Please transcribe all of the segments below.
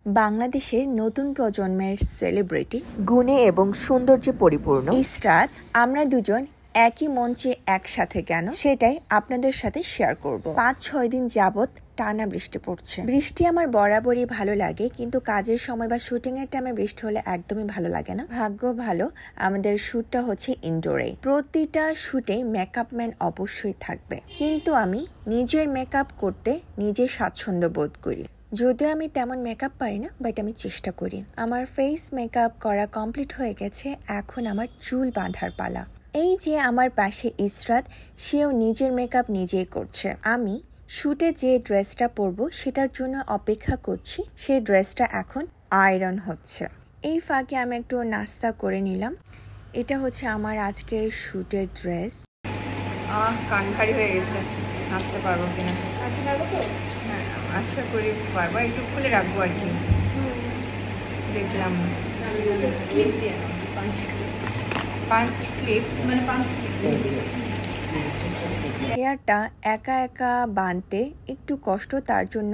বাংলাদেশের নতুন প্রজন্মের সেলিব্রিটি, গুণে এবং সৌন্দর্যে পরিপূর্ণ ইসরাত। আমরা দুজন একই মঞ্চে একসাথে কেন, সেটাই আপনাদের সাথে শেয়ার করব। 5-6 দিন যাবত টানা বৃষ্টি পড়ছে। বৃষ্টি আমার বরাবরই ভালো লাগে, কিন্তু কাজের সময় বা শুটিং এর টাইমে বৃষ্টি হলে একদমই ভালো লাগে না। ভাগ্য ভালো, আমাদের শুটটা হচ্ছে ইনডোরে। প্রতিটা শুটে মেকআপ ম্যান অবশ্যই থাকবে, কিন্তু আমি নিজের মেকআপ করতে নিজে স্বাচ্ছন্দ্য বোধ করি। যদিও আমি তেমন মেকআপ পারি না, বাট আমি চেষ্টা করি। আমার ফেস মেকআপ করা কমপ্লিট হয়ে গেছে, এখন আমার চুল বাঁধার পালা। এই যে আমার পাশে ইসরাত, সেও নিজের মেকআপ নিজেই করছে। আমি শুটে যে ড্রেসটা পরবো সেটার জন্য অপেক্ষা করছি, সেই ড্রেসটা এখন আয়রন হচ্ছে। এই ফাঁকে আমি একটু নাস্তা করে নিলাম। এটা হচ্ছে আমার আজকের শুটের ড্রেস। কান ভারী হয়ে গেছে, নাচতে পারবো কিনা। নাচতে পারবো তো? হ্যাঁ, আশা করি পারবো। একটু খুলে রাখবো আর কি। দেখলাম পাঁচ ক্লিপ হেয়ারটা একা একা বাঁধতে একটু কষ্ট, তার জন্য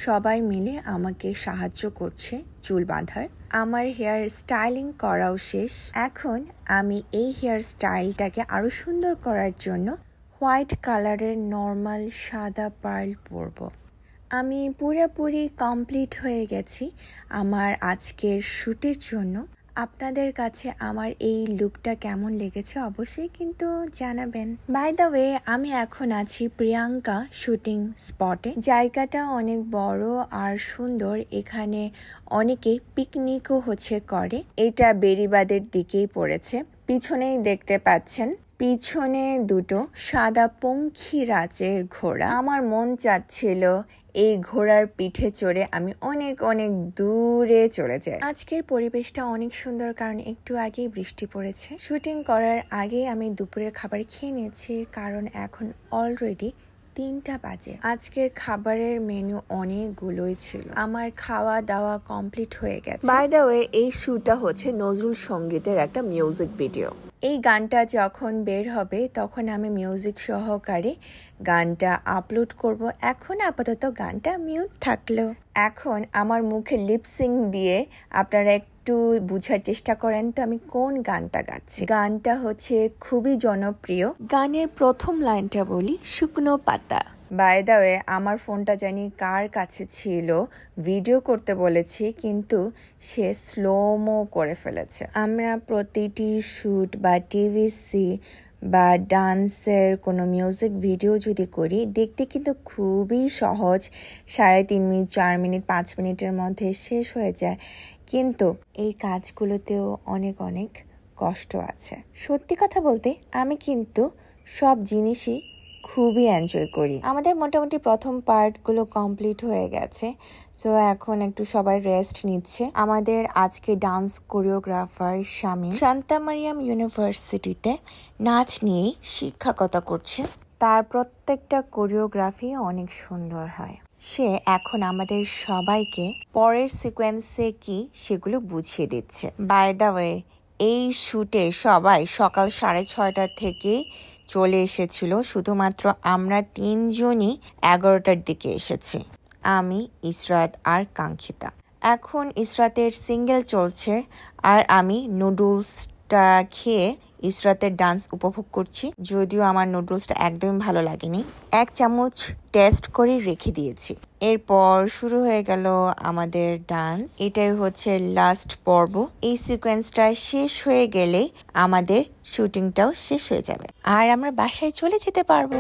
সবাই মিলে আমাকে সাহায্য করছে চুল বাঁধার। আমার হেয়ার স্টাইলিং করাও শেষ। এখন আমি এই হেয়ার স্টাইলটাকে আরো সুন্দর করার জন্য হোয়াইট কালারের নর্মাল সাদা পার্ল পরব। আমি পুরোপুরি কমপ্লিট হয়ে গেছি আমার আজকের শুটের জন্য। আপনাদের কাছে আমার এই লুকটা কেমন লেগেছে অবশ্যই কিন্তু জানাবেন। বাই দ্য ওয়ে, আমি এখন আছি প্রিয়াঙ্কা শুটিং স্পটে। জায়গাটা অনেক বড় আর সুন্দর, এখানে অনেকে পিকনিকও করে। এটা বেড়িবাঁধের দিকেই পড়েছে। পিছনেই দেখতে পাচ্ছেন, পিছনে দুটো সাদা পঙ্খিরাজের ঘোড়া। আমার মন চাচ্ছিল এই ঘোড়ার পিঠে চড়ে আমি অনেক অনেক দূরে চলে যাই। আজকের পরিবেশটা অনেক সুন্দর, কারণ একটু আগেই বৃষ্টি পড়েছে। শুটিং করার আগে আমি দুপুরের খাবার খেয়ে নিয়েছি, কারণ এখন অলরেডি 3টা বাজে। আজকের খাবারের মেনু অনেকগুলোই ছিল। আমার খাওয়া দাওয়া কমপ্লিট হয়ে গেছে। বাই দ্য ওয়ে, এই শুটটা হচ্ছে নজরুল সঙ্গীতের একটা মিউজিক ভিডিও। এই গানটা যখন বের হবে তখন আমি মিউজিক সহকারে গানটা আপলোড করব। এখন আপাতত গানটা মিউট থাকলো। এখন আমার মুখে লিপসিং দিয়ে আপনারা একটু বুঝার চেষ্টা করেন তো আমি কোন গানটা গাচ্ছি। গানটা হচ্ছে খুবই জনপ্রিয়। গানের প্রথম লাইনটা বলি, শুকনো পাতা। বাই দ্য ওয়ে, আমার ফোনটা জানি কার কাছে ছিল, ভিডিও করতে বলেছি কিন্তু সে স্লোমো করে ফেলেছে। আমরা প্রতিটি শুট বা টিভিসি বা ডান্সের কোনো মিউজিক ভিডিও যদি করি, দেখতে কিন্তু খুবই সহজ। 3.5 মিনিট, 4 মিনিট, 5 মিনিটের মধ্যে শেষ হয়ে যায়, কিন্তু এই কাজগুলোতেও অনেক অনেক কষ্ট আছে। সত্যি কথা বলতে আমি কিন্তু সব জিনিসই খুবই এনজয় করি। আমাদের মোটামুটি প্রথম পার্টগুলো কমপ্লিট হয়ে গেছে, সো এখন একটু সবাই রেস্ট নিচ্ছে। আমাদের আজকে ডান্স কোরিওগ্রাফার শামীম শান্তা মারিয়াম ইউনিভার্সিটিতে নাচ নিয়ে শিক্ষকতা করছে। তার প্রত্যেকটা কোরিওগ্রাফি অনেক সুন্দর হয়। সে এখন আমাদের সবাইকে পরের সিকোয়েন্সে কি সেগুলো বুঝিয়ে দিচ্ছে। বাই দ্য ওয়ে, এই শুটে সবাই সকাল 6:30 থেকে চলে এসেছিল, শুধুমাত্র আমরা 3 জনই 11টার দিকে এসেছি, আমি, ইসরাত আর কাঙ্ক্ষিতা। এখন ইসরাতের সিঙ্গেল চলছে আর আমি নুডলসটা খেয়ে ইসরাতের ডান্স উপভোগ করছি। যদিও আমার নুডলসটা একদমই ভালো লাগেনি, 1 চামচ টেস্ট করে রেখে দিয়েছি। এরপর শুরু হয়ে গেল আমাদের ডান্স। এটাই হচ্ছে লাস্ট পর্ব। এই সিকোয়েন্সটা শেষ হয়ে গেলে আমাদের শুটিংটাও শেষ হয়ে যাবে আর আমরা বাসায় চলে যেতে পারবো।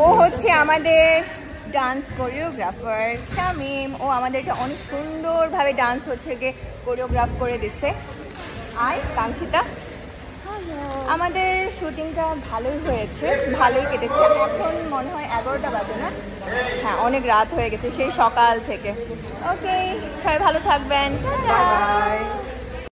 ও হচ্ছে আমাদের ডান্স কোরিওগ্রাফার শামীম। ও আমাদের এটা অনেক সুন্দরভাবে ডান্স কোরিওগ্রাফ করে দিচ্ছে। আর কাঙ্ক্ষিতা, আমাদের শুটিংটা ভালোই হয়েছে, ভালোই কেটেছে। এখন মনে হয় 11টা বাজে না? হ্যাঁ, অনেক রাত হয়ে গেছে সেই সকাল থেকে। ওকে, সবাই ভালো থাকবেন। বাই।